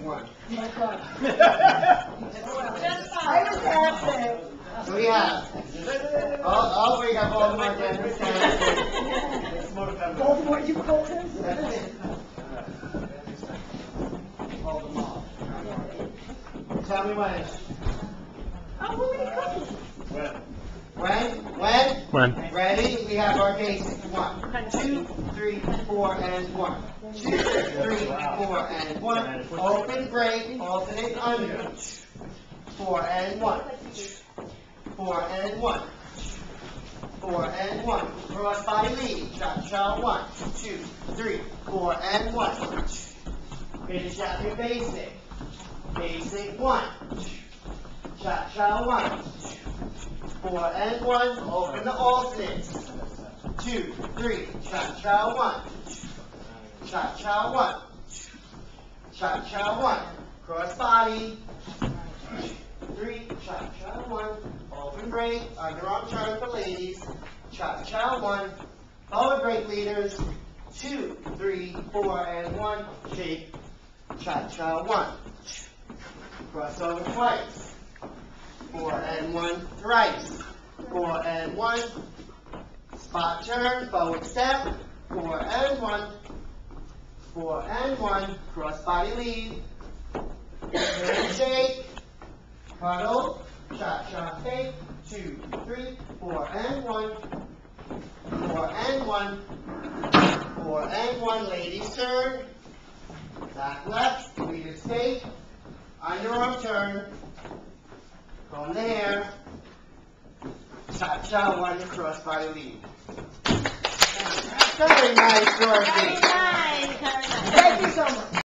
one. Oh my God. I was absent. So we have, we have Voldemort Dennis Voldemort, you called him? Tell me when. Oh, who many cookies? When? Ready? We have our basic. 1, 2, 3, 4, and 1. 2, 3, 4, and 1. Open, break, alternate under. 4 and 1. 4 and 1. 4 and 1. Cross body lead. Cha-cha. 1, 2, 3, 4 and 1. Finish out your basic. Basic 1. Cha-cha. 1. 4 and 1. Open the alternates. 2, 3. Cha-cha. 1. Cha-cha. 1. Cha-cha. 1. Cross body. 3. Cha-cha. 1. Open break. Underarm turn for ladies. Cha-cha. 1. Forward break leaders. 2, 3, 4, and 1. Shake. Cha-cha. 1. Crossover twice. 4 and 1 thrice. 4 and 1. Spot turn, forward step. 4 and 1. 4 and 1. Cross body lead. Shake. Cuddle. Cha-cha fake. 2, 3, 4 and 1. 4 and 1. 4 and 1. Ladies turn. Back left. Leaders fake. Underarm turn. From there. Cha-cha 1 cross body lead. Very nice, Dorothy. Very nice.